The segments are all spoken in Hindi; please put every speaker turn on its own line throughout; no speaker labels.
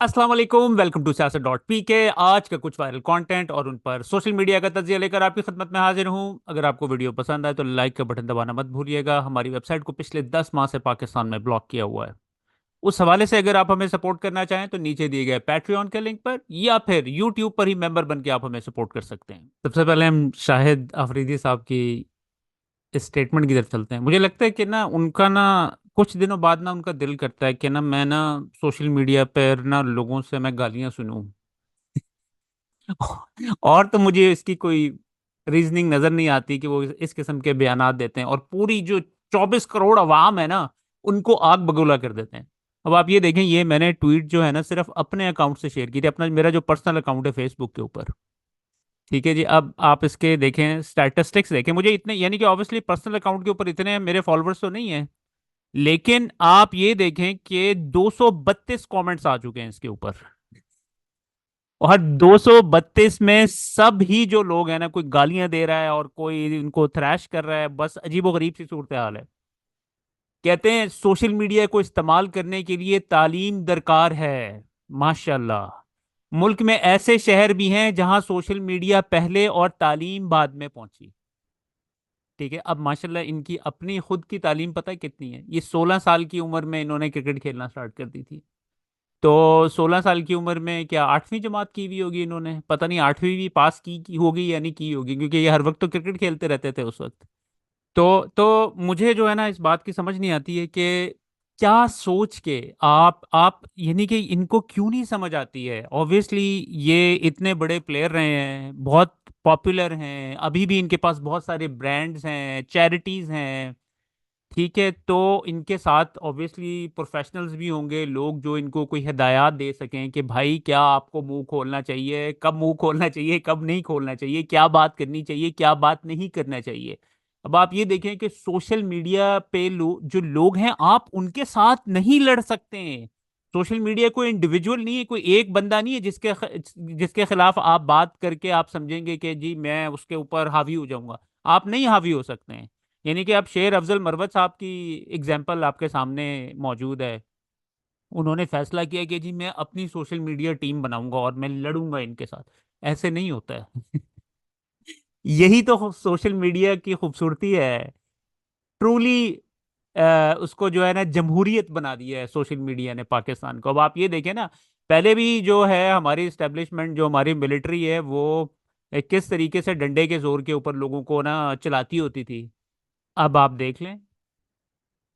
अस्सलाम वालेकुम, वेलकम टू सियासत.pk। आज का कुछ वायरल कंटेंट और उन पर सोशल मीडिया का तज्जिया लेकर आपकी खिदमत में हाजिर हूं। अगर आपको वीडियो पसंद आए तो लाइक का बटन दबाना मत भूलिएगा। हमारी वेबसाइट को पिछले 10 माह से पाकिस्तान में ब्लॉक किया हुआ है। उस हवाले से अगर आप हमें सपोर्ट करना चाहें तो नीचे दिए गए पैट्रियन के लिंक पर या फिर यूट्यूब पर ही मेंबर बन के आप हमें सपोर्ट कर सकते हैं। सबसे पहले हम शाहिद अफरीदी साहब की इस स्टेटमेंट की तरफ चलते हैं। मुझे लगता है कि ना उनका ना कुछ दिनों बाद ना उनका दिल करता है कि ना मैं ना सोशल मीडिया पर ना लोगों से मैं गालियां सुनूं। और तो मुझे इसकी कोई रीजनिंग नजर नहीं आती कि वो इस किस्म के बयानात देते हैं और पूरी जो 24 करोड़ अवाम है ना उनको आग बगोला कर देते हैं। अब आप ये देखें, ये मैंने ट्वीट जो है ना सिर्फ अपने अकाउंट से शेयर की थी, अपना मेरा जो पर्सनल अकाउंट है फेसबुक के ऊपर। ठीक है जी, अब आप इसके देखें स्टैटिस्टिक्स देखें। मुझे इतने यानी कि ऑब्वियसली पर्सनल अकाउंट के ऊपर इतने मेरे फॉलोअर्स तो नहीं है, लेकिन आप ये देखें कि 232 कमेंट्स आ चुके हैं इसके ऊपर। और 232 में सब ही जो लोग हैं ना, कोई गालियां दे रहा है और कोई इनको थ्रैश कर रहा है। बस अजीबोगरीब सी सूरत हाल है। कहते हैं सोशल मीडिया को इस्तेमाल करने के लिए तालीम दरकार है। माशाल्लाह, मुल्क में ऐसे शहर भी हैं जहां सोशल मीडिया पहले और तालीम बाद में पहुंची। ठीक है, अब माशाल्लाह इनकी अपनी खुद की तालीम पता है कितनी है। ये 16 साल की उम्र में इन्होंने क्रिकेट खेलना स्टार्ट कर दी थी। तो 16 साल की उम्र में क्या 8वीं जमात की हुई होगी इन्होंने, पता नहीं 8वीं भी पास की होगी या नहीं की होगी, क्योंकि ये हर वक्त तो क्रिकेट खेलते रहते थे उस वक्त। तो मुझे जो है ना इस बात की समझ नहीं आती है कि क्या सोच के आप यानी कि इनको क्यों नहीं समझ आती है। ऑब्वियसली ये इतने बड़े प्लेयर रहे हैं, बहुत पॉपुलर हैं, अभी भी इनके पास बहुत सारे ब्रांड्स हैं, चैरिटीज हैं। ठीक है, तो इनके साथ ऑब्वियसली प्रोफेशनल्स भी होंगे, लोग जो इनको कोई हिदायत दे सकें कि भाई क्या आपको मुंह खोलना चाहिए, कब मुंह खोलना चाहिए, कब नहीं खोलना चाहिए, क्या बात करनी चाहिए, क्या बात नहीं करना चाहिए। अब आप ये देखें कि सोशल मीडिया पे जो लोग हैं आप उनके साथ नहीं लड़ सकते हैं। सोशल मीडिया कोई इंडिविजुअल नहीं है, कोई एक बंदा नहीं है जिसके खिलाफ आप बात करके आप समझेंगे कि जी मैं उसके ऊपर हावी हो जाऊंगा। आप नहीं हावी हो सकते हैं। यानी कि अब शेर अफजल मरवत साहब की एग्जाम्पल आपके सामने मौजूद है। उन्होंने फैसला किया कि जी मैं अपनी सोशल मीडिया टीम बनाऊंगा और मैं लड़ूंगा इनके साथ। ऐसे नहीं होता है। यही तो सोशल मीडिया की खूबसूरती है। ट्रूली उसको जो है ना जमहूरियत बना दिया है सोशल मीडिया ने पाकिस्तान को। अब आप ये देखें ना, पहले भी जो है हमारी इस्टेब्लिशमेंट, जो हमारी मिलिट्री है, वो किस तरीके से डंडे के जोर के ऊपर लोगों को ना चलाती होती थी। अब आप देख लें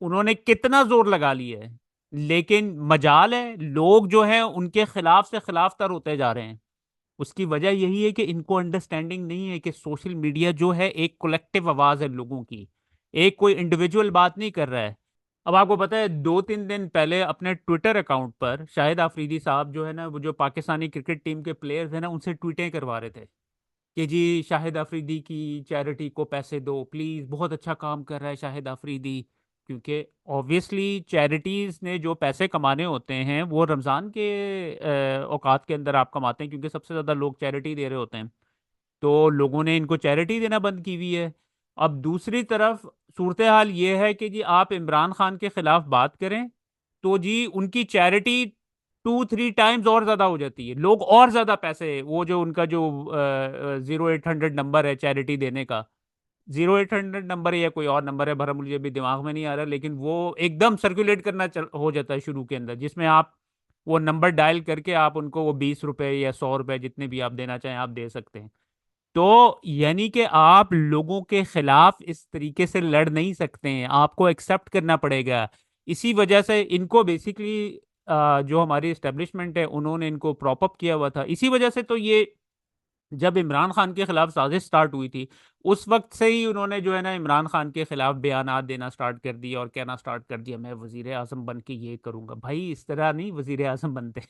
उन्होंने कितना जोर लगा लिया है। लेकिन मजाल है लोग जो है उनके खिलाफ से खिलाफ तर होते जा रहे हैं। उसकी वजह यही है कि इनको अंडरस्टैंडिंग नहीं है कि सोशल मीडिया जो है एक कलेक्टिव आवाज है लोगों की, एक कोई इंडिविजुअल बात नहीं कर रहा है। अब आपको पता है 2-3 दिन पहले अपने ट्विटर अकाउंट पर शाहिद आफरीदी साहब जो है ना, वो जो पाकिस्तानी क्रिकेट टीम के प्लेयर्स हैं ना, उनसे ट्वीटें करवा रहे थे कि जी शाहिद अफरीदी की चैरिटी को पैसे दो प्लीज, बहुत अच्छा काम कर रहा है शाहिद अफरीदी। क्योंकि ऑब्वियसली चैरिटीज ने जो पैसे कमाने होते हैं वो रमज़ान के औकात के अंदर आप कमाते हैं, क्योंकि सबसे ज़्यादा लोग चैरिटी दे रहे होते हैं। तो लोगों ने इनको चैरिटी देना बंद की हुई है। अब दूसरी तरफ सूरत हाल ये है कि जी आप इमरान खान के खिलाफ बात करें तो जी उनकी चैरिटी 2-3 टाइम्स और ज्यादा हो जाती है। लोग और ज्यादा पैसे, वो जो उनका जो 0800 नंबर है चैरिटी देने का, 0800 नंबर है या कोई और नंबर है, भरा मुझे अभी दिमाग में नहीं आ रहा, लेकिन वो एकदम सर्कुलेट करना हो जाता है शुरू के अंदर, जिसमें आप वो नंबर डायल करके आप उनको वो 20 रुपए या 100 रुपए जितने भी आप देना चाहें आप दे सकते हैं। तो यानी कि आप लोगों के खिलाफ इस तरीके से लड़ नहीं सकते हैं, आपको एक्सेप्ट करना पड़ेगा। इसी वजह से इनको बेसिकली जो हमारी इस्टेब्लिशमेंट है उन्होंने इनको प्रॉप अप किया हुआ था। इसी वजह से तो ये जब इमरान खान के खिलाफ साजिश स्टार्ट हुई थी उस वक्त से ही उन्होंने जो है ना इमरान खान के खिलाफ बयानात देना स्टार्ट कर दिया और कहना स्टार्ट कर दिया मैं वजीर आजम बन के ये करूंगा। भाई इस तरह नहीं वजीर आजम बनते।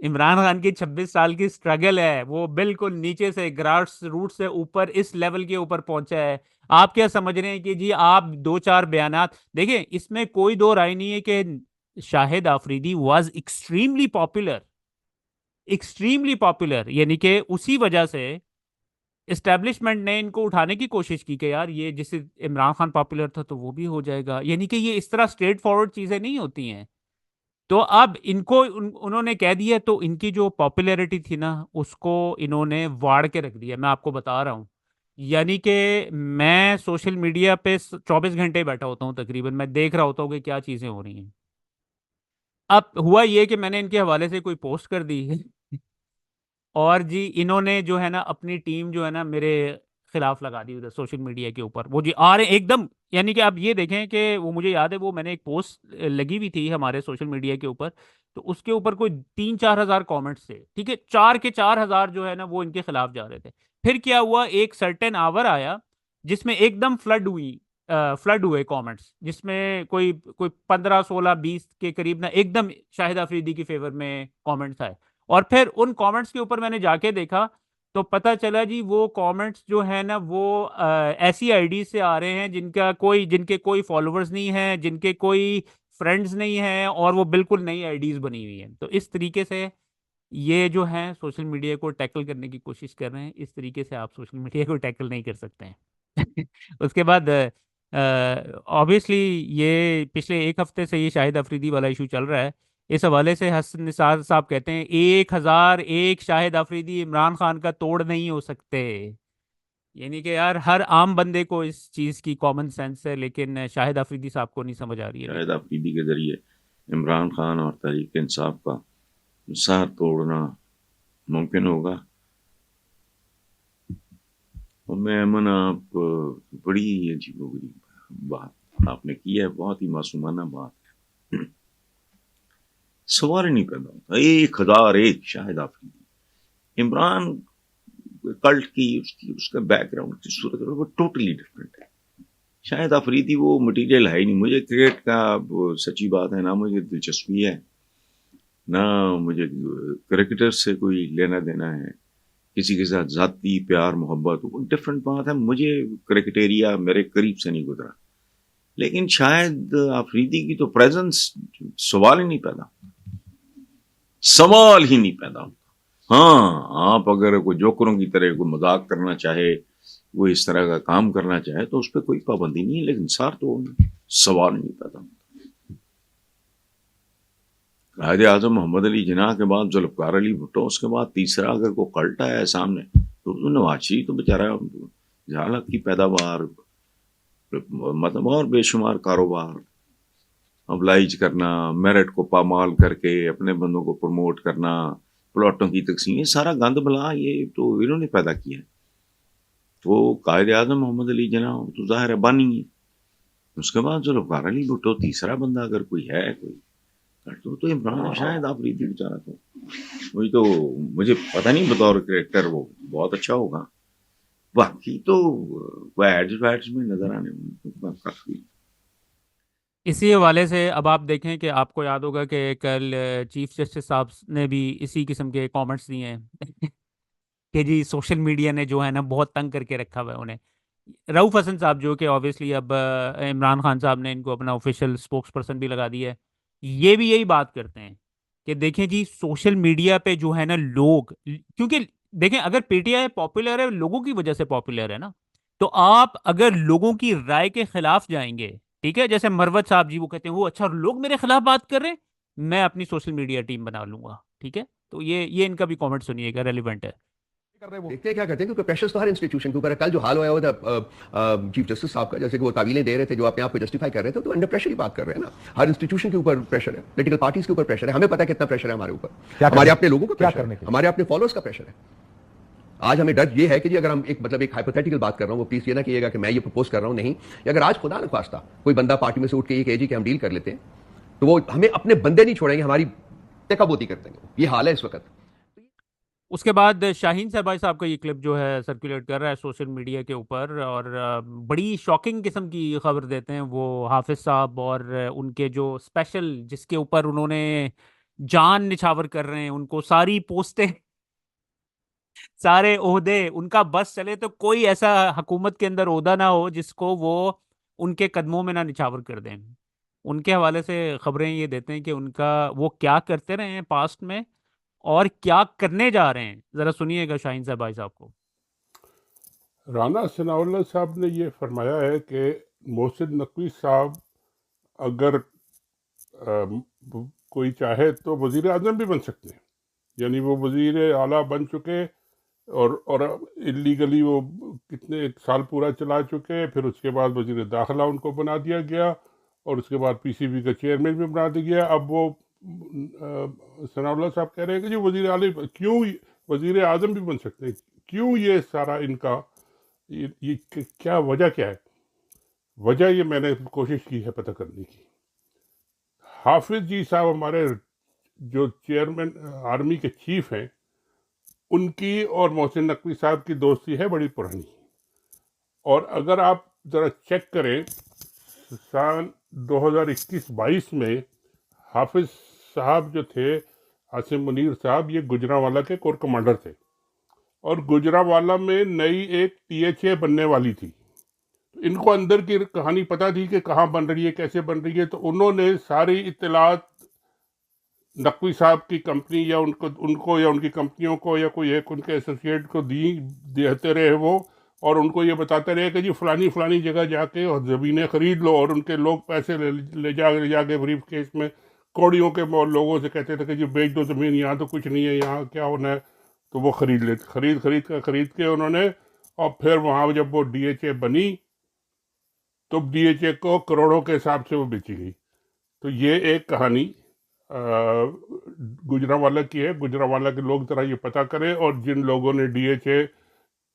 इमरान खान की 26 साल की स्ट्रगल है, वो बिल्कुल नीचे से ग्रास रूट से ऊपर इस लेवल के ऊपर पहुंचा है। आप क्या समझ रहे हैं कि जी आप दो चार बयानात देखिए, इसमें कोई दो राय नहीं है कि Shahid Afridi was extremely popular, यानी कि उसी वजह से इस्टेब्लिशमेंट ने इनको उठाने की कोशिश की कि यार ये जैसे इमरान खान पॉपुलर था तो वो भी हो जाएगा। यानी कि ये इस तरह स्ट्रेट फॉरवर्ड चीजें नहीं होती हैं। तो अब इनको उन्होंने कह दिया, तो इनकी जो पॉपुलैरिटी थी ना उसको इन्होंने वाड़ के रख दिया, मैं आपको बता रहा हूँ। यानी कि मैं सोशल मीडिया पे 24 घंटे बैठा होता हूँ तकरीबन, मैं देख रहा होता हूँ कि क्या चीज़ें हो रही हैं। अब हुआ ये कि मैंने इनके हवाले से कोई पोस्ट कर दी है और जी इन्होंने जो है ना अपनी टीम जो है ना मेरे खिलाफ लगा दी उधर सोशल मीडिया के ऊपर। वो जी आ रहे हैं एकदम, यानी कि आप ये देखें कि वो मुझे याद है, वो मैंने एक पोस्ट लगी हुई थी हमारे सोशल मीडिया के ऊपर, तो उसके ऊपर कोई 3-4 हज़ार कमेंट्स थे, ठीक है, 4 के 4 हज़ार जो है ना वो इनके खिलाफ जा रहे थे। फिर क्या हुआ, एक सर्टेन आवर आया जिसमें एकदम फ्लड हुए कमेंट्स, जिसमें कोई कोई 15-16-20 के करीब ना एकदम शाहिद अफरीदी की फेवर में कमेंट्स आए। और फिर उन कमेंट्स के ऊपर मैंने जाके देखा तो पता चला जी वो कमेंट्स जो है ना वो ऐसी आईडी से आ रहे हैं जिनके कोई फॉलोअर्स नहीं है, जिनके कोई फ्रेंड्स नहीं हैं, और वो बिल्कुल नई आईडीज बनी हुई हैं। तो इस तरीके से ये जो है सोशल मीडिया को टैकल करने की कोशिश कर रहे हैं। इस तरीके से आप सोशल मीडिया को टैकल नहीं कर सकते हैं। उसके बाद ऑब्वियसली ये पिछले एक हफ्ते से ये शाहिद अफरीदी वाला इशू चल रहा है। इस हवाले से हसन निसार साहब कहते हैं 1,001 शाहिद अफरीदी इमरान खान का तोड़ नहीं हो सकते। यानी कि यार हर आम बंदे को इस चीज़ की कॉमन सेंस है, लेकिन शाहिद अफरीदी साहब को नहीं समझ आ रही है अभी
शायद
तक।
आफरीदी के जरिए इमरान खान और तहरीक इंसाफ का साथ तोड़ना मुमकिन होगा। और मैं अमन आप बड़ी अजीबोगरीब बात आपने की है, बहुत ही मासूमाना बात है। सवाल ही नहीं पैदा होता 1,001 शाहिद आफरीदी। इमरान कल्ट की उसकी उसका बैकग्राउंड की सूरत वो टोटली डिफरेंट है। शायद अफरीदी वो मटेरियल है ही नहीं। मुझे क्रिकेट का सच्ची बात है ना, मुझे दिलचस्पी है ना, मुझे क्रिकेटर से कोई लेना देना है, किसी के साथ जाती प्यार मोहब्बत वो डिफरेंट बात है। मुझे क्रिकेटेरिया मेरे करीब से नहीं गुजरा, लेकिन शायद अफरीदी की तो प्रेजेंस सवाल ही नहीं पैदा, सवाल ही नहीं पैदा होता। हाँ, आप अगर कोई जोकरों की तरह कोई मजाक करना चाहे, वो इस तरह का काम करना चाहे तो उस पर कोई पाबंदी नहीं है, लेकिन सार तो सवाल नहीं पैदा। कायदे आजम मोहम्मद अली जिन्ना के बाद जुल्फकार अली भुट्टो, उसके बाद तीसरा अगर कोई कल्ट आया है सामने तो नवाज शरीफ तो बेचारा जहालत की पैदावार, मतलब और बेशुमार कारोबार अबलाइज करना, मेरिट को पामाल करके अपने बंदों को प्रमोट करना, प्लॉटों की तकसीम, ये सारा गंद बला ये तो इन्होंने पैदा किया है। तो कायदे आजम मोहम्मद अली जिन्ना तो जाहिर है बानी है। उसके बाद जुल्फकार अली भुट्टो तीसरा बंदा अगर कोई है, कोई तो इमरान शायद आप रीति बेचारा तो वही तो, मुझे पता नहीं, बतौर करेक्टर वो बहुत अच्छा होगा, बाकी तो वो एड्स वैड्स में नजर आने में तो काफी।
इसी हवाले से अब आप देखें कि आपको याद होगा कि कल चीफ जस्टिस साहब ने भी इसी किस्म के कमेंट्स दिए हैं कि जी सोशल मीडिया ने जो है ना बहुत तंग करके रखा हुआ है उन्हें। रऊफ हसन साहब जो कि ऑब्वियसली अब इमरान खान साहब ने इनको अपना ऑफिशियल स्पोक्स पर्सन भी लगा दिया है, ये भी यही बात करते हैं कि देखें जी सोशल मीडिया पे जो है ना लोग, क्योंकि देखें अगर पीटीआई पॉपुलर है लोगों की वजह से पॉपुलर है ना, तो आप अगर लोगों की राय के खिलाफ जाएंगे, ठीक है, जैसे मरवत साहब जी वो कहते हैं वो अच्छा लोग मेरे खिलाफ बात कर रहे हैं, मैं अपनी सोशल मीडिया टीम बना लूंगा, ठीक है। तो ये इनका भी कमेंट सुनिएगा, रेलिवेंट है।
कर रहे हैं वो देखते हैं क्या करते हैं, क्योंकि प्रेशर्स तो हर इंस्टीट्यूशन के ऊपर है। कल जो हाल हुआ हुआ था चीफ जस्टिस साहब का, जैसे कि वो तावीलें दे रहे थे जो अपने आप को जस्टिफाई कर रहे थे, तो अंडर प्रेशर ही बात कर रहे हैं ना। हर इंस्टीट्यूशन के ऊपर प्रेशर है, पॉलिटिकल पार्टीज के ऊपर प्रेशर है। हमें पता है कितना प्रेशर है हमारे ऊपर, हमारे अपने लोगों का प्रेशर है, हमारे अपने फॉलोअर्स का प्रेशर है। आज हमें डर ये है कि जी अगर हम एक मतलब एक हाइपोथेटिकल बात कर रहा हूं, वो प्लीज ये ना कीजिएगा कि मैं ये प्रपोज कर रहा हूं, नहीं, अगर आज खुदा न खास्ता कोई बंदा पार्टी में से उठ के ये कहे जी कि हम डील कर लेते हैं, तो वो हमें अपने बंदे नहीं छोड़ेंगे, हमारी टेकाबोती कर देंगे। ये हाल है इस वक्त।
उसके बाद शाहीन सरभाई साहब का ये क्लिप जो है सर्कुलेट कर रहा है सोशल मीडिया के ऊपर, और बड़ी शॉकिंग किस्म की खबर देते हैं वो हाफिज साहब, और उनके जो स्पेशल जिसके ऊपर उन्होंने जान निछावर कर रहे हैं, उनको सारी पोस्टें सारे ओहदे उनका बस चले तो कोई ऐसा हुकूमत के अंदर ओहदा ना हो जिसको वो उनके कदमों में ना निछावर कर दें। उनके हवाले से खबरें ये देते हैं कि उनका वो क्या करते रहे हैं पास्ट में और क्या करने जा रहे हैं। जरा सुनिएगा शाहीन साहब भाई साहब को।
राना सनाउल्लाह साहब ने ये फरमाया है कि मोहसिन नकवी साहब अगर कोई चाहे तो वजीर आजम भी बन सकते हैं, यानी वो वजीर आला बन चुके और इलीगली वो कितने एक साल पूरा चला चुके, फिर उसके बाद वजीर दाखिला उनको बना दिया गया और उसके बाद पीसीबी का चेयरमैन भी बना दिया गया। अब वो सनाउल्लाह साहब कह रहे हैं कि जो वजीर आला क्यों वजीर आजम भी बन सकते हैं, क्यों ये सारा इनका ये क्या वजह क्या है? वजह ये मैंने कोशिश की है पता करने की। हाफिज जी साहब हमारे जो चेयरमैन आर्मी के चीफ हैं, उनकी और मोहसिन नकवी साहब की दोस्ती है बड़ी पुरानी। और अगर आप ज़रा चेक करें, सन 2021-22 में हाफिज साहब जो थे, आसिम मुनीर साहब, ये गुजरांवाला के कोर कमांडर थे और गुजरांवाला में नई एक THA बनने वाली थी। इनको अंदर की कहानी पता थी कि कहाँ बन रही है, कैसे बन रही है, तो उन्होंने सारी इत्तलात नकवी साहब की कंपनी या उनको या उनकी कंपनियों को या कोई एक उनके एसोसिएट को देते रहे वो, और उनको ये बताते रहे कि जी फलानी जगह जाके और ज़मीनें ख़रीद लो, और उनके लोग पैसे ले जाके ब्रीफ केस में कौड़ियों के लोगों से कहते थे कि जी बेच दो ज़मीन, यहाँ तो कुछ नहीं है, यहाँ क्या होना है, तो वो खरीद के उन्होंने, और फिर वहाँ जब वो DHA बनी तो DHA को करोड़ों के हिसाब से वो बेची गई। तो ये एक कहानी गुजरांवाला की है। गुजरांवाला के लोग ज़रा ये पता करें, और जिन लोगों ने DHA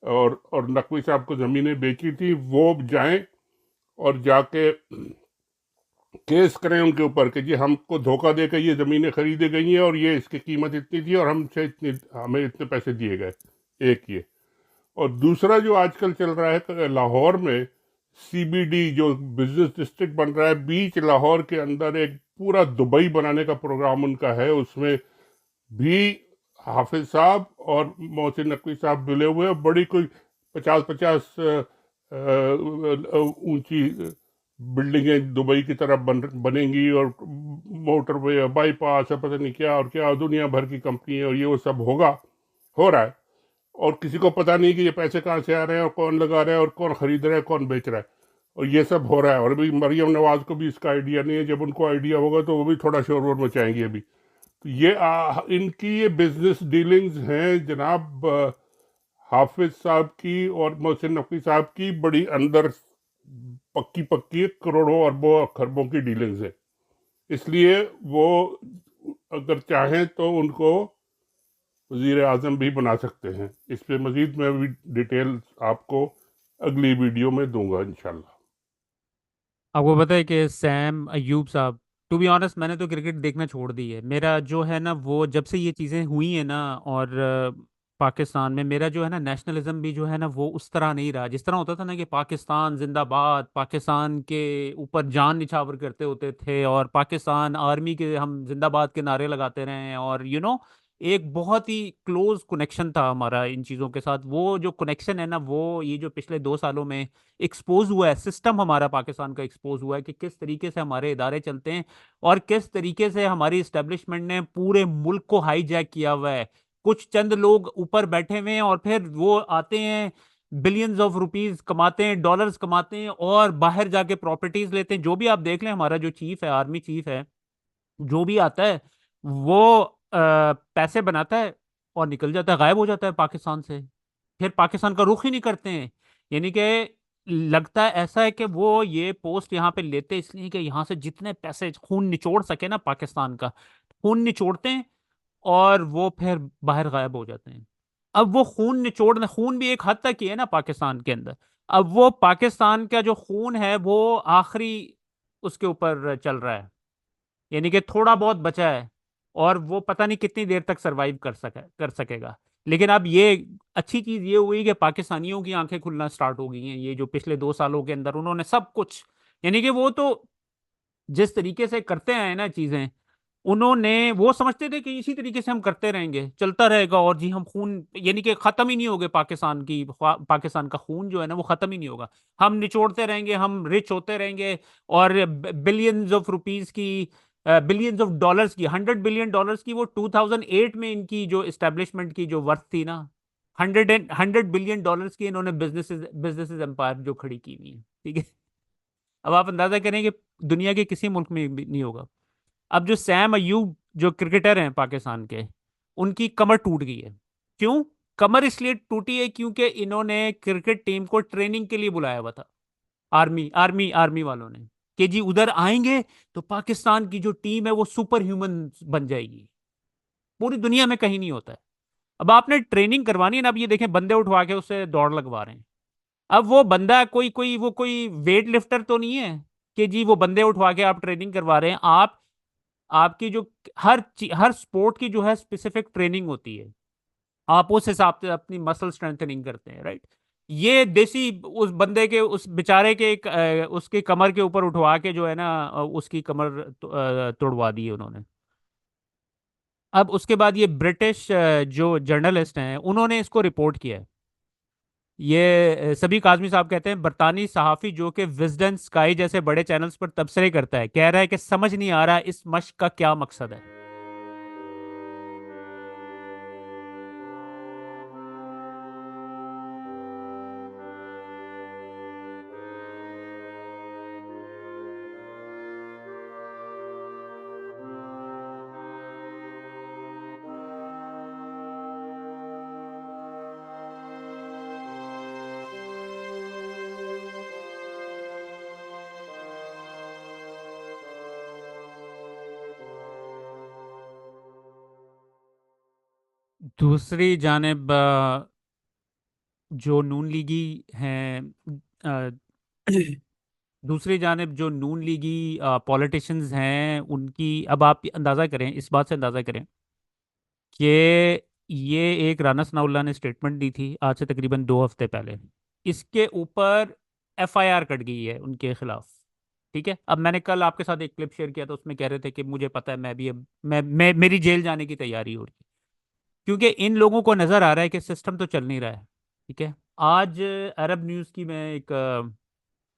और नकवी साहब को ज़मीनें बेची थी वो जाएं और जाके केस करें उनके ऊपर कि जी हमको धोखा देकर ये ज़मीनें खरीदी गई हैं और ये इसकी कीमत इतनी थी और हमें इतने पैसे दिए गए। एक ये, और दूसरा जो आजकल चल रहा है लाहौर में CBD जो बिजनेस डिस्ट्रिक्ट बन रहा है, बीच लाहौर के अंदर एक पूरा दुबई बनाने का प्रोग्राम उनका है। उसमें भी हाफिज साहब और मोहसिन नकवी साहब मिले हुए हैं। बड़ी कोई 50-50 ऊंची बिल्डिंगें दुबई की तरफ बनेंगी, और मोटरवे, बाईपास, पता नहीं क्या और क्या, दुनिया भर की कंपनी है, और ये वो सब हो रहा है, और किसी को पता नहीं कि ये पैसे कहाँ से आ रहे हैं और कौन लगा रहा है और कौन खरीद रहा है, कौन बेच रहा है, और ये सब हो रहा है। और अभी मरियम नवाज को भी इसका आइडिया नहीं है। जब उनको आइडिया होगा तो वो भी थोड़ा शोर मचाएंगे अभी। तो ये इनकी ये बिजनेस डीलिंग्स हैं जनाब, हाफिज साहब की और मोहसिन नकवी साहब की बड़ी अंदर पक्की करोड़ों अरबों खरबों की डीलिंग्स है। इसलिए वो अगर चाहें तो उनको वज़ीर आज़म भी बना सकते हैं। इस पे मज़ीद मैं भी डिटेल आपको अगली वीडियो में दूंगा इंशाल्लाह।
आपको पता है कि सैम अयूब साहब, टू बी ऑनेस्ट मैंने तो क्रिकेट देखना छोड़ दी है। मेरा जो है ना, वो जब से ये चीज़ें हुई हैं ना, और पाकिस्तान में मेरा जो है ना नेशनलिज्म भी जो है ना, वो उस तरह नहीं रहा जिस तरह होता था ना कि पाकिस्तान जिंदाबाद, पाकिस्तान के ऊपर जान निछावर करते होते थे, और पाकिस्तान आर्मी के हम जिंदाबाद के नारे लगाते रहे हैं, और एक बहुत ही क्लोज कनेक्शन था हमारा इन चीज़ों के साथ। वो जो कनेक्शन है ना, वो ये जो पिछले 2 सालों में एक्सपोज हुआ है, सिस्टम हमारा पाकिस्तान का एक्सपोज हुआ है कि किस तरीके से हमारे इदारे चलते हैं, और किस तरीके से हमारी इस्टेब्लिशमेंट ने पूरे मुल्क को हाईजैक किया हुआ है। कुछ चंद लोग ऊपर बैठे हुए हैं, और फिर वो आते हैं, बिलियंस ऑफ रुपीस कमाते हैं, डॉलर्स कमाते हैं, और बाहर जाके प्रॉपर्टीज लेते हैं। जो भी आप देख लें, हमारा जो चीफ है, आर्मी चीफ है, जो भी आता है वो पैसे बनाता है और निकल जाता है, गायब हो जाता है पाकिस्तान से। फिर पाकिस्तान का रुख ही नहीं करते हैं। यानी कि लगता है ऐसा है कि वो ये पोस्ट यहाँ पे लेते इसलिए कि यहाँ से जितने पैसे खून निचोड़ सके ना पाकिस्तान का, खून निचोड़ते हैं, और वो फिर बाहर गायब हो जाते हैं। अब वो खून निचोड़ना, खून भी एक हद तक ही है ना पाकिस्तान के अंदर। अब वो पाकिस्तान का जो खून है वो आखिरी उसके ऊपर चल रहा है, यानी कि थोड़ा बहुत बचा है, और वो पता नहीं कितनी देर तक सरवाइव कर सकेगा। लेकिन अब ये अच्छी चीज ये हुई कि पाकिस्तानियों की आंखें खुलना स्टार्ट हो गई हैं। ये जो पिछले 2 सालों के अंदर उन्होंने सब कुछ, यानी कि वो तो जिस तरीके से करते हैं ना चीजें, उन्होंने वो समझते थे कि इसी तरीके से हम करते रहेंगे, चलता रहेगा, और जी हम खून, यानी कि खत्म ही नहीं होगे पाकिस्तान का खून जो है ना वो खत्म ही नहीं होगा। हम निचोड़ते रहेंगे, हम रिच होते रहेंगे, और बिलियंस ऑफ रुपीस की, बिलियंस ऑफ डॉलर्स की, $100 बिलियन की, वो 2008 में इनकी जो इस्टेब्लिशमेंट की जो वर्थ थी ना, $100 बिलियन की इन्होंने बिजनेसेस एम्पायर जो खड़ी की हुई है। ठीक है, अब आप अंदाजा करें कि दुनिया के किसी मुल्क में भी नहीं होगा। अब जो सैम अयूब जो क्रिकेटर हैं पाकिस्तान के, उनकी कमर टूट गई है। क्यों कमर इसलिए टूटी है? क्योंकि इन्होंने क्रिकेट टीम को ट्रेनिंग के लिए बुलाया हुआ था, आर्मी वालों ने, कि जी उधर आएंगे तो पाकिस्तान की जो टीम है वो सुपर ह्यूमन बन जाएगी। पूरी दुनिया में कहीं नहीं होता है। अब आपने ट्रेनिंग करवानी है ना, अब ये देखें बंदे उठवा के उससे दौड़ लगवा रहे हैं। अब वो बंदा कोई वेट लिफ्टर तो नहीं है कि जी वो बंदे उठवा के आप ट्रेनिंग करवा रहे हैं। आप आपकी जो हर स्पोर्ट की जो है स्पेसिफिक ट्रेनिंग होती है, आप उस हिसाब से अपनी मसल स्ट्रेंथनिंग करते हैं, राइट। ये देसी उस बंदे के उस बेचारे के उसके कमर के ऊपर उठवा के जो है ना उसकी कमर तोड़वा दी है उन्होंने। अब उसके बाद ये ब्रिटिश जो जर्नलिस्ट हैं उन्होंने इसको रिपोर्ट किया है। ये सभी काजमी साहब कहते हैं बरतानी सहाफ़ी जो कि विजडन स्काई जैसे बड़े चैनल्स पर तबसरे करता है, कह रहा है कि समझ नहीं आ रहा इस मश्क का क्या मकसद है। दूसरी जानिब जो नून लीगी हैं, अ, दूसरी जानिब जो नून लीगी पॉलिटिशियंस हैं उनकी, अब आप अंदाज़ा करें, इस बात से अंदाज़ा करें कि ये एक राना सनाउल्लाह ने स्टेटमेंट दी थी आज से तकरीबन 2 हफ्ते पहले। इसके ऊपर एफआईआर कट गई है उनके खिलाफ। ठीक है, अब मैंने कल आपके साथ एक क्लिप शेयर किया था, उसमें कह रहे थे कि मुझे पता है, मैं भी अब मैं मेरी जेल जाने की तैयारी हो रही है, क्योंकि इन लोगों को नजर आ रहा है कि सिस्टम तो चल नहीं रहा है। ठीक है, आज अरब न्यूज़ की मैं एक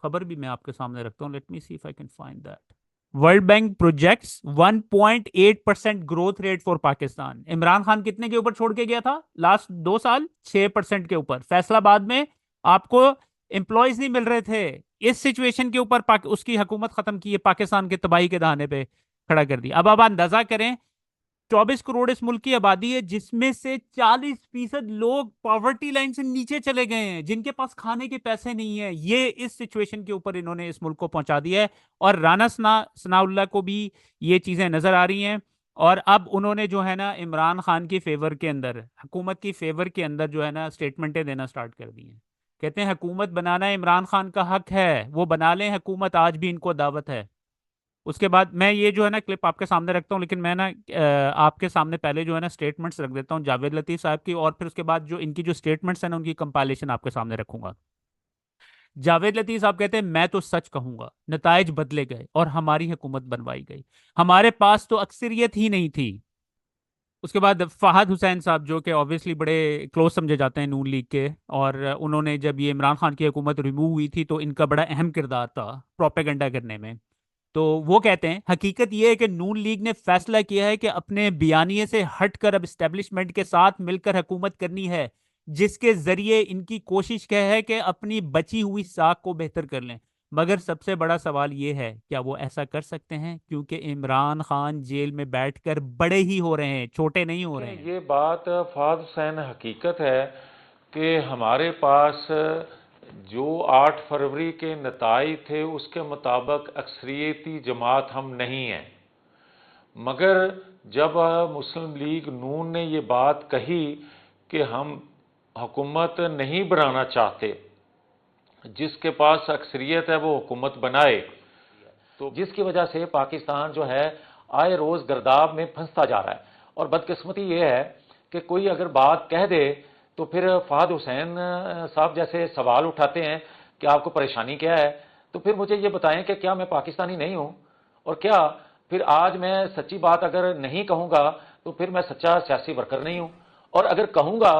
खबर भी मैं आपके सामने रखता हूँ। Let me see if I can find that. World bank projects 1.8% growth rate for Pakistan. Imran Khan कितने के ऊपर छोड़ के गया था लास्ट 2 साल? 6% के ऊपर। फैसलाबाद में आपको एम्प्लॉयज नहीं मिल रहे थे। इस सिचुएशन के ऊपर उसकी हुकूमत खत्म की है, पाकिस्तान के तबाही के दहाने पे खड़ा कर दिया। अब आप अंदाजा करें, 24 करोड़ इस मुल्क की आबादी है, जिसमें से 40% लोग पॉवर्टी लाइन से नीचे चले गए हैं, जिनके पास खाने के पैसे नहीं है। ये इस सिचुएशन के ऊपर इन्होंने इस मुल्क को पहुंचा दिया है। और राना सनाउल्लाह को भी ये चीजें नजर आ रही हैं। और अब उन्होंने जो है ना इमरान खान की फेवर के अंदर, हुकूमत की फेवर के अंदर जो है ना स्टेटमेंटें देना स्टार्ट कर दी हैं। कहते हैं हुकूमत बनाना इमरान खान का हक है, वो बना लें हुकूमत, आज भी इनको दावत है। उसके बाद मैं ये जो है ना क्लिप आपके सामने रखता हूँ, लेकिन मैं ना आपके सामने पहले जो है ना स्टेटमेंट्स रख देता हूँ जावेद लतीफ़ साहब की, और फिर उसके बाद जो इनकी जो स्टेटमेंट्स हैं ना उनकी कंपाइलेशन आपके सामने रखूंगा। जावेद लतीफ़ साहब कहते हैं मैं तो सच कहूंगा, नताइज बदले गए और हमारी हुकूमत बनवाई गई, हमारे पास तो अक्सरियत ही नहीं थी। उसके बाद फहद हुसैन साहब जो कि ऑब्वियसली बड़े क्लोज समझे जाते हैं नून लीग के, और उन्होंने जब ये इमरान खान की हुकूमत रिमूव हुई थी तो इनका बड़ा अहम किरदार था प्रोपेगेंडा करने में। तो वो कहते हैं हकीकत ये है कि नून लीग ने फैसला किया है कि अपने बयानिए से हटकर अब इस्टेब्लिशमेंट के साथ मिलकर हुकूमत करनी है, जिसके जरिए इनकी कोशिश क्या है कि अपनी बची हुई साख को बेहतर कर लें। मगर सबसे बड़ा सवाल ये है, क्या वो ऐसा कर सकते हैं? क्योंकि इमरान खान जेल में बैठकर बड़े ही हो रहे हैं, छोटे नहीं हो रहे हैं।
ये बात फहद हुसैन हकीकत है कि हमारे पास जो 8 फरवरी के नताइज थे उसके मुताबिक अक्सरियती जमात हम नहीं हैं। मगर जब मुस्लिम लीग नून ने ये बात कही कि हम हुकूमत नहीं बनाना चाहते, जिसके पास अक्सरियत है वो हुकूमत बनाए, तो जिसकी वजह से पाकिस्तान जो है आए रोज़ गर्दाब में फंसता जा रहा है। और बदकिस्मती ये है कि कोई अगर बात कह दे तो फिर फहद हुसैन साहब जैसे सवाल उठाते हैं कि आपको परेशानी क्या है। तो फिर मुझे ये बताएं कि क्या मैं पाकिस्तानी नहीं हूँ, और क्या फिर आज मैं सच्ची बात अगर नहीं कहूँगा तो फिर मैं सच्चा सियासी वर्कर नहीं हूँ, और अगर कहूँगा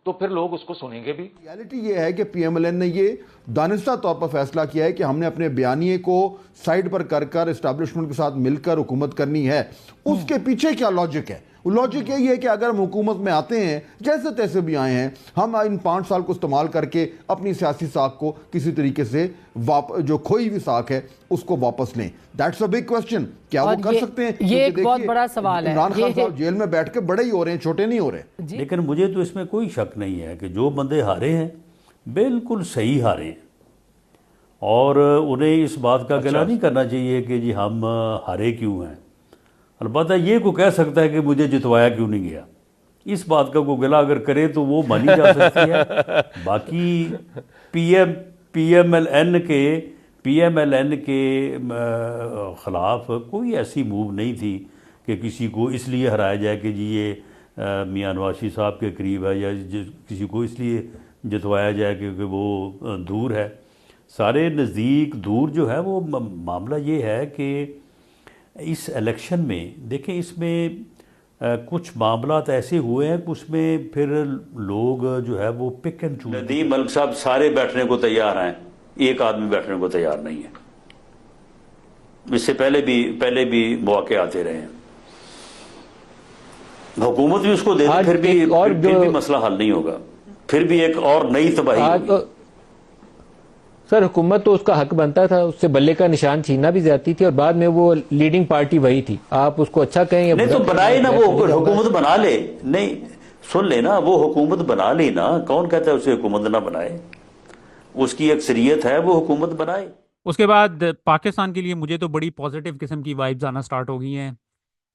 तो फिर लोग उसको सुनेंगे भी।
रियलिटी ये है कि पीएमएलएन ने ये दानिस्ता तौर पर फैसला किया है कि हमने अपने बयानिए को साइड पर कर कर एस्टैब्लिशमेंट के साथ मिलकर हुकूमत करनी है। उसके पीछे क्या लॉजिक है, लॉजिक यही है कि अगर हम हुकूमत में आते हैं, जैसे तैसे भी आए हैं, हम इन 5 साल को इस्तेमाल करके अपनी सियासी साख को किसी तरीके से जो खोई हुई साख है उसको वापस लें। That's a big question. क्या वो कर सकते हैं?
ये एक बहुत बड़ा सवाल है।
इमरान खान साहब जेल में बैठ के बड़े ही हो रहे हैं, छोटे नहीं हो रहे।
लेकिन मुझे तो इसमें कोई शक नहीं है कि जो बंदे हारे हैं बिल्कुल सही हारे हैं, और उन्हें इस बात का गिला नहीं करना चाहिए कि जी हम हारे क्यों हैं। अलबत्ता ये को कह सकता है कि मुझे जितवाया क्यों नहीं गया, इस बात का को गिला अगर करे तो वो मानी जा सकती है। बाकी पीएमएलएन के ख़िलाफ़ कोई ऐसी मूव नहीं थी कि किसी को इसलिए हराया जाए कि जी ये मियां नवाज़ साहब के करीब है, या किसी को इसलिए जितवाया जाए क्योंकि वो दूर है। सारे नज़दीक दूर जो है वो मामला ये है कि इस इलेक्शन में देखें, इसमें कुछ मामलात ऐसे हुए हैं कि उसमें फिर लोग जो है वो pick and choose. Nadeem Malik sahab सारे बैठने को तैयार हैं, एक आदमी बैठने को तैयार नहीं है। इससे पहले भी मौके आते रहे हैं, हुकूमत भी उसको दे दे, फिर भी मसला हल नहीं होगा, फिर भी एक और नई तबाही होगी।
सर हुकूमत तो उसका हक बनता था, उससे बल्ले का निशान छीनना भी जाती थी, और बाद में वो लीडिंग पार्टी वही थी। आप उसको अच्छा कहें या
नहीं तो बनाए ना, वो हुकूमत बना ले। नहीं सुन लेना, वो हुकूमत बना ली ना, कौन कहता है उसे हुकूमत ना बनाए? उसकी अक्सरियत है, वो हुकूमत बनाए।
उसके बाद पाकिस्तान के लिए मुझे तो बड़ी पॉजिटिव किस्म की वाइब्स आना स्टार्ट हो गई हैं,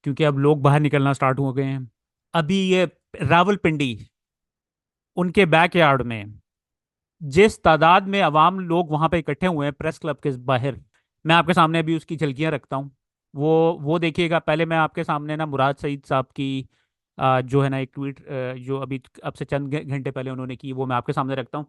क्योंकि अब लोग बाहर निकलना स्टार्ट हो गए हैं। अभी ये रावलपिंडी, उनके बैकयार्ड में जिस तादाद में अवाम लोग वहाँ पे इकट्ठे हुए हैं प्रेस क्लब के बाहर, मैं आपके सामने अभी उसकी झलकियाँ रखता हूँ। वो देखिएगा। पहले मैं आपके सामने ना मुराद सईद साहब की जो है ना एक ट्वीट जो अभी अब से चंद घंटे पहले उन्होंने की, वो मैं आपके सामने रखता हूँ।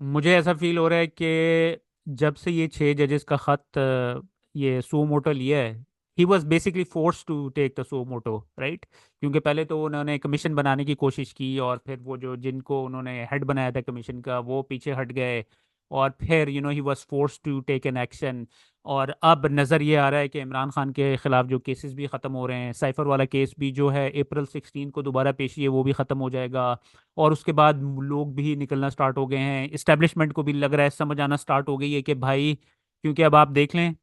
मुझे ऐसा फील हो रहा है कि जब से ये 6 जजेस का ख़त ये सो मोटो लिया है, he was basically force to take the suo motu, right? क्योंकि पहले तो उन्होंने कमीशन बनाने की कोशिश की, और फिर वो जो जिनको उन्होंने हेड बनाया था कमीशन का वो पीछे हट गए, और फिर he was force to take an action. और अब नज़र ये आ रहा है कि इमरान खान के ख़िलाफ़ जो केसेस भी ख़त्म हो रहे हैं, साइफ़र वाला केस भी जो है अप्रैल 16 को दोबारा पेशी है, वो भी ख़त्म हो जाएगा। और उसके बाद लोग भी निकलना स्टार्ट हो गए हैं, इस्टेब्लिशमेंट को भी लग रहा है, समझ आना स्टार्ट हो गई है कि भाई, क्योंकि अब आप देख लें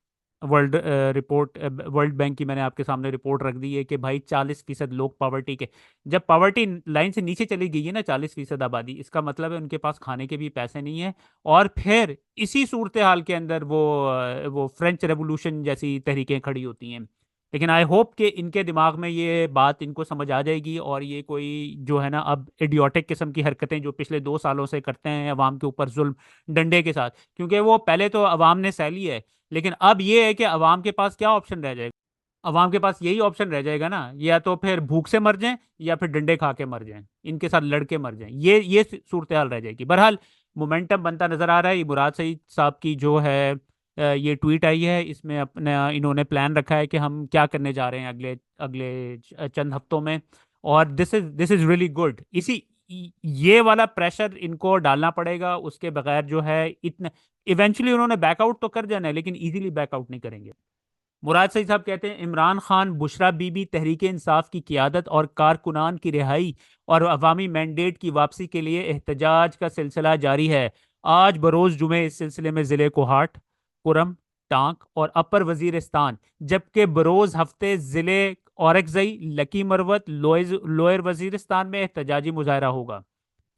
वर्ल्ड बैंक की मैंने आपके सामने रिपोर्ट रख दी है कि भाई 40% लोग पॉवर्टी के, जब पॉवर्टी लाइन से नीचे चली गई है ना 40% आबादी, इसका मतलब है उनके पास खाने के भी पैसे नहीं है। और फिर इसी सूरत हाल के अंदर वो फ्रेंच रेवोल्यूशन जैसी तहरीकें खड़ी होती हैं। लेकिन आई होप कि इनके दिमाग में ये बात इनको समझ आ जाएगी, और ये कोई जो है ना अब इडियोटिक किस्म की हरकतें जो पिछले 2 सालों से करते हैं अवाम के ऊपर जुल्म डंडे के साथ, क्योंकि वो पहले तो अवाम ने सह ली है, लेकिन अब ये है कि अवाम के पास क्या ऑप्शन रह जाएगा? अवाम के पास यही ऑप्शन रह जाएगा ना, या तो फिर भूख से मर जाएं या फिर डंडे खा के मर जाएं, इनके साथ लड़के मर जाएं। ये सूरत हाल रह जाएगी। बहरहाल मोमेंटम बनता नजर आ रहा है। ये मुराद सईद साहब की जो है ये ट्वीट आई है, इसमें अपने इन्होंने प्लान रखा है कि हम क्या करने जा रहे हैं अगले अगले चंद हफ्तों में, और दिस इज रियली गुड। ये वाला प्रेशर इनको डालना पड़ेगा, उसके बगैर जो है इतना इवेंचुअली उन्होंने बैकआउट तो कर जाना है, लेकिन इजीली बैकआउट नहीं करेंगे। मुराद सईद साहब कहते हैं, इमरान खान, बुशरा बीबी, तहरीक इंसाफ की क़ियादत और कारकुनान की रिहाई और अवामी मैंडेट की वापसी के लिए एहतजाज का सिलसिला जारी है। आज बरोज़ जुमे इस सिलसिले में ज़िले कोहाट, कुरम, टांक और अपर वजीरिस्तान, जबकि बरोज़ हफ्ते ज़िले औरकजई, लकी मरवत, लोअर वजीरिस्तान में एहतजाजी मुजाहरा होगा।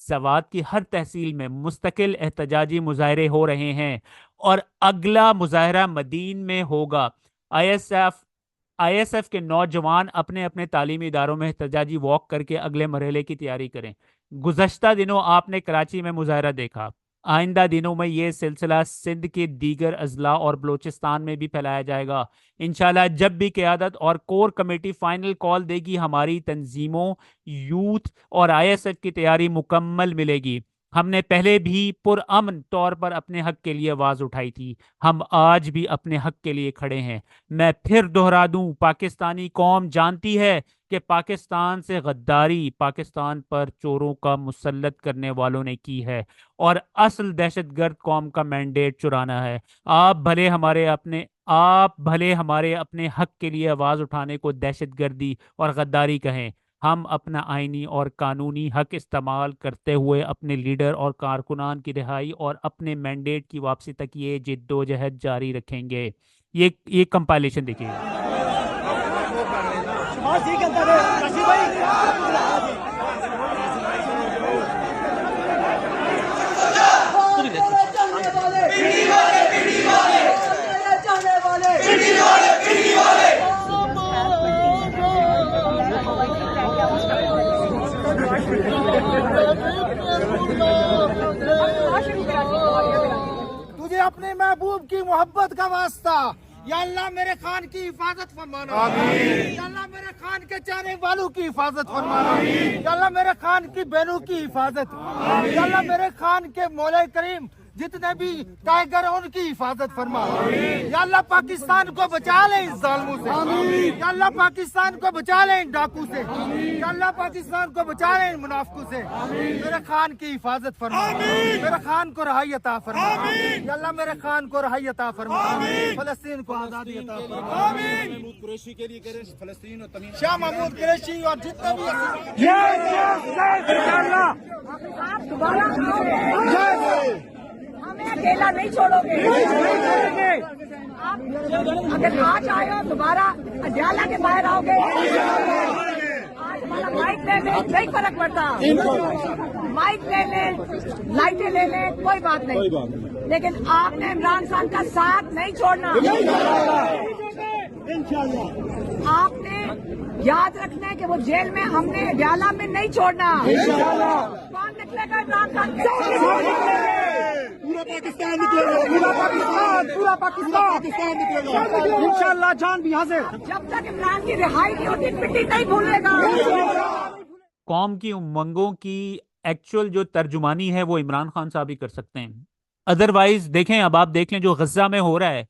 सवात की हर तहसील में मुस्तकिल एहतजाजी मुजाहरे हो रहे हैं, और अगला मुजाहरा मदीन में होगा। आईएसएफ के नौजवान अपने अपने तालीमी इदारों में एहतजाजी वॉक करके अगले मरहले की तैयारी करें। गुज़श्ता दिनों आपने कराची में मुजाहरा देखा, आइंदा दिनों में ये सिलसिला सिंध के दीगर अजला और बलोचिस्तान में भी फैलाया जाएगा। इंशाल्लाह जब भी क़यादत और कोर कमेटी फाइनल कॉल देगी, हमारी तंजीमों, यूथ और आईएसएफ की तैयारी मुकम्मल मिलेगी। हमने पहले भी पुरअमन तौर पर अपने हक के लिए आवाज़ उठाई थी, हम आज भी अपने हक के लिए खड़े हैं। मैं फिर दोहरा दूं, पाकिस्तानी कौम जानती है कि पाकिस्तान से गद्दारी पाकिस्तान पर चोरों का मुसल्लत करने वालों ने की है और असल दहशतगर्द कौम का मैंडेट चुराना है। आप भले हमारे अपने हक के लिए आवाज़ उठाने को दहशतगर्दी और गद्दारी कहें, हम अपना आईनी और कानूनी हक इस्तेमाल करते हुए अपने लीडर और कारकुनान की रिहाई और अपने मैंडेट की वापसी तक ये जिद्दोजहद जारी रखेंगे। ये कंपाइलेशन देखिए।
तुझे अपने महबूब की मोहब्बत का वास्ता, या अल्लाह मेरे खान की हिफाजत फरमाना, या अल्लाह मेरे खान के चाहने वालों की हिफाजत फरमाना, या अल्लाह मेरे खान की बहनों की हिफाजत, या अल्लाह मेरे खान के मौला करीम जितने भी टाइगर हैं उनकी हिफाजत फरमा, या अल्लाह पाकिस्तान को बचा ले इस जालिमों से, या अल्लाह पाकिस्तान को बचा ले इन डाकू से, या अल्लाह पाकिस्तान को बचा ले इन मुनाफिकों से। मेरे खान की हिफाजत फरमा, मेरे खान को रहाई अता फरमा, या अल्लाह मेरे खान को रहाई अता फरमा, फलस्तीन को आजादी अता फरमा। महमूद कुरैशी के लिए करें फलस्तीन और तमीम शाह महमूद कुरैशी और जितने भी
हमें अकेला नहीं छोड़ोगे। आप अगर आज आए हो दोबारा अड्याला के बाहर आओगे, आज हमारा माइक ले ले नहीं फर्क पड़ता, माइक ले ले लाइटें ले ले कोई बात नहीं, लेकिन आपने इमरान खान का साथ नहीं छोड़ना। आपने याद रखना है कि वो जेल में हमने अड्याला में नहीं छोड़ना। कौन निकलेगा इमरान खान के?
पूरा पाकिस्तान निकलेगा, पूरा पाकिस्तान निकलेगा इंशाल्लाह। जान भी यहाँ से
जब तक इमरान की रिहाई नहीं होती मिट्टी नहीं भूलेगा।
कौम की उमंगों की एक्चुअल जो तर्जुमानी है वो इमरान खान साहब ही कर सकते हैं। अदरवाइज देखें, अब आप देख लें जो गज्जा में हो रहा है,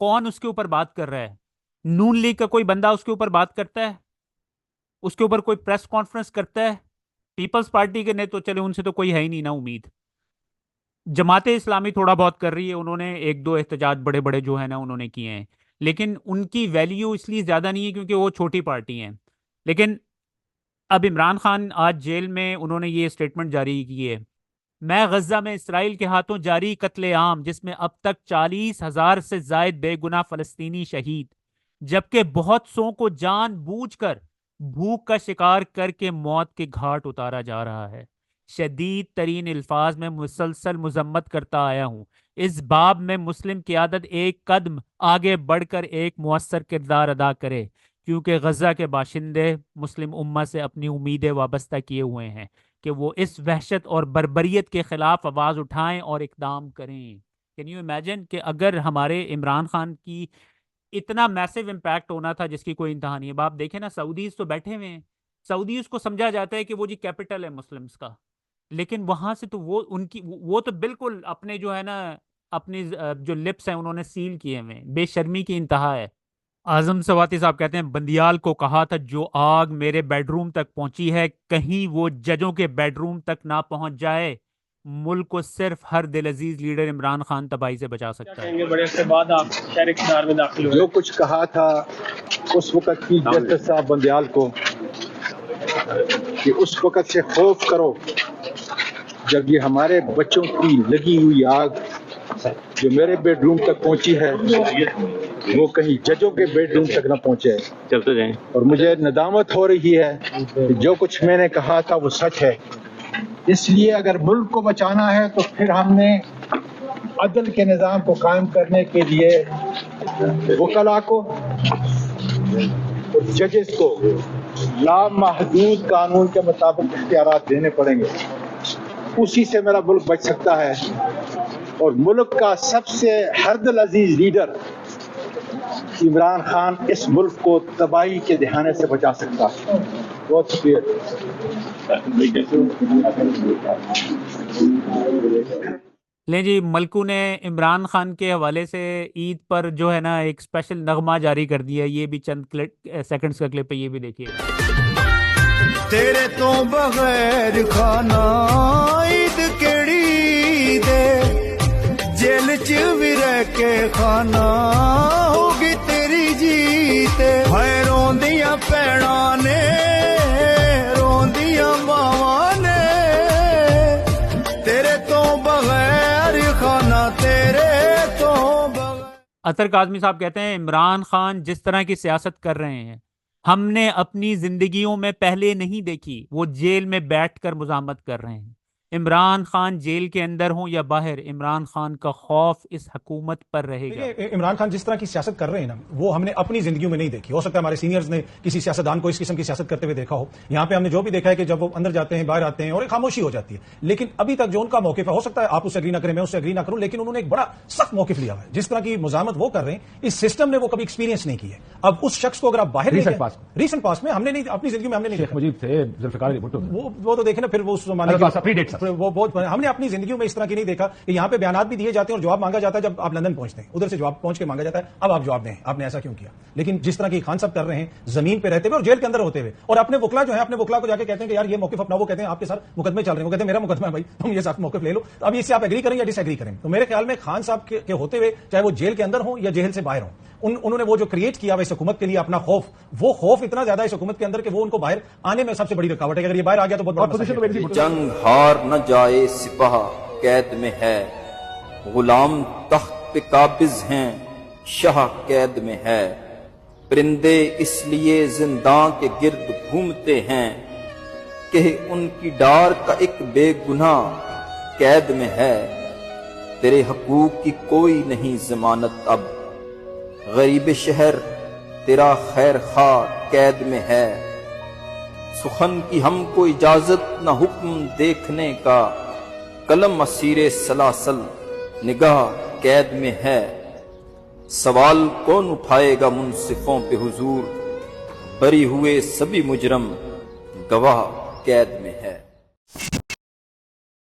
कौन उसके ऊपर बात कर रहा है? नून लीग का कोई बंदा उसके ऊपर बात करता है? उसके ऊपर कोई प्रेस कॉन्फ्रेंस करता है? पीपल्स पार्टी के ने तो चले, उनसे तो कोई है ही नहीं ना उम्मीद। जमाते इस्लामी थोड़ा बहुत कर रही है, उन्होंने एक दो एहतजाज बड़े बड़े जो है ना उन्होंने किए हैं, लेकिन उनकी वैल्यू इसलिए ज़्यादा नहीं है क्योंकि वो छोटी पार्टी हैं। लेकिन अब इमरान खान आज जेल में उन्होंने ये स्टेटमेंट जारी की है, मैं गज्जा में इसराइल के हाथों जारी कत्लेआम जिसमें अब तक 40,000 से जायद बेगुनाह फ़लस्तीनी शहीद, जबकि बहुत सौ को जानबूझकर भूख का शिकार करके मौत के घाट उतारा जा रहा है। शदीद तरीन अल्फाज में मुसलसल मजम्मत करता आया हूँ। इस बाब में मुस्लिम क़यादत एक कदम आगे बढ़कर एक मुअस्सर किरदार अदा करे, क्योंकि गज़ा के बाशिंदे मुस्लिम उम्मा से अपनी उम्मीदें वाबस्ता किए हुए हैं कि वो इस वहशत और बर्बरियत के ख़िलाफ़ आवाज़ उठाएं और इक़दाम करें। कैन यू इमेजिन कि अगर हमारे इमरान खान की इतना मैसिव इम्पैक्ट होना था जिसकी कोई इंतहा नहीं है। अब आप देखें ना, सऊदीज़ तो बैठे हुए हैं, सऊदीज़ को समझा जाता है कि वो जी कैपिटल है मुस्लिम्स का, लेकिन वहाँ से तो वो तो बिल्कुल अपने जो है ना अपनी जो लिप्स हैं उन्होंने सील किए हुए हैं। बेशर्मी की इंतहा है। आजम सवाती साहब कहते हैं, बंदियाल को कहा था जो आग मेरे बेडरूम तक पहुंची है कहीं वो जजों के बेडरूम तक ना पहुंच जाए। मुल्क को सिर्फ हर दिल अजीज लीडर इमरान खान तबाही से बचा सकता है।
बड़े अरसे बाद आप शहर इक़्तिदार में दाखिल हुए।
जो कुछ कहा था उस वक्त की जस्टिस साहब बंदियाल को कि उस वक्त से खौफ करो जब ये हमारे बच्चों की लगी हुई आग जो मेरे बेडरूम तक पहुंची है वो कहीं जजों के बेडरूम तक न पहुंचे।
चलते जाएं।
और मुझे नदामत हो रही है कि जो कुछ मैंने कहा था वो सच है। इसलिए अगर मुल्क को बचाना है तो फिर हमने अदल के निज़ाम को कायम करने के लिए वकला को और जजेस को लामहदूद कानून के मुताबिक इख्तियारात देने पड़ेंगे। उसी से मेरा मुल्क बच सकता है और मुल्क का सबसे हरदिल अजीज लीडर इमरान खान इस मुल्क को तबाही के दहाने से बचा सकता है। बहुत शुक्रिया।
ले जी, मलकू ने इमरान खान के हवाले से ईद पर जो है ना एक स्पेशल नगमा जारी कर दिया। ये भी चंद सेकंड्स का क्लिप है, ये भी देखिए।
तेरे तो बगैर खाना ईद केड़ी दे, जेल च भी रह के खाना होगी तेरी जीते। हाय रोंदियां भैणा ने, रोंदियां मावां ने, तेरे तो बगैर खाना, तेरे तो बगैर।
अतर काज़मी साहब कहते हैं इमरान खान जिस तरह की सियासत कर रहे हैं हमने अपनी जिंदगियों में पहले नहीं देखी। वो जेल में बैठकर मुज़ाहमत कर रहे हैं। इमरान खान जेल के अंदर हो या बाहर, इमरान खान का खौफ इस हुकूमत पर रहेगा।
इमरान खान जिस तरह की सियासत कर रहे हैं ना, वो हमने अपनी जिंदगियों में नहीं देखी। हो सकता है हमारे सीनियर्स ने किसी सियासतदान को इस किस्म की सियासत करते हुए देखा हो। यहाँ पे हमने जो भी देखा है कि जब वो अंदर जाते हैं, बाहर आते हैं और एक खामोशी हो जाती है। लेकिन अभी तक जो उनका मौकिफ है, हो सकता है आप उससे एग्री ना करें, मैं उससे एग्री ना करूं, लेकिन उन्होंने एक बड़ा सख्त मौकिफ लिया है। जिस तरह की मुजामत वो कर रहे हैं, इस सिस्टम ने वो कभी एक्सपीरियंस नहीं की है। अब उस शख्स को अगर आप बाहर रीसेंट पास में हमने नहीं, अपनी जिंदगी में हमने नहीं, मुजीब थे, जुल्फिकार भुट्टो, वो तो देखे ना, फिर वो उस वो बहुत, हमने अपनी जिंदगी में इस तरह की नहीं देखा कि यहाँ पे बयानात भी दिए जाते हैं और जवाब मांगा जाता है जब आप लंदन पहुंचते हैं, उधर से जवाब पहुंच के मांगा जाता है, अब आप जवाब दें, आपने ऐसा क्यों किया। लेकिन जिस तरह की खान साहब कर रहे हैं, जमीन पे रहते हुए और जेल के अंदर होते हुए, और अपने वकला जो है, अपने वकला को जाके कहते हैं कि यार ये मौकिफ अपना, वो कहते हैं आपके साथ मुकदमे चल रहे हैं, वो कहते हैं मेरा मुकदमा है भाई, तुम ये साथ मौकिफ ले लो। अब इससे आप एग्री करें या डिसएग्री करें, तो मेरे ख्याल में खान साहब के होते हुए, चाहे वो जेल के अंदर हो या जेल से बाहर हो, उन्होंने वो जो क्रिएट किया इस हुकूमत के लिए अपना खौफ, वो खौफ इतना ज्यादा इस हुकूमत के अंदर कि वो उनको बाहर आने में सबसे बड़ी रुकावट है। अगर ये बाहर आ गया तो बहुत बड़ा
जंग हार न जाए सिपाह कैद में है, गुलाम तख्त पे काबिज हैं, शाह कैद में है। परिंदे इसलिए जिंदां के गिर्द घूमते हैं कि उनकी डार का एक बेगुनाह कैद में है। तेरे हकूक की कोई नहीं जमानत अब, गरीब शहर तेरा खैर खा कैद में है। सुखन की हमको इजाजत न हुक्म देखने का, कलम असीरे सलासल निगाह कैद में है। सवाल कौन उठाएगा मुंसिफों पे हुजूर, बरी हुए सभी मुजरम गवाह कैद में है।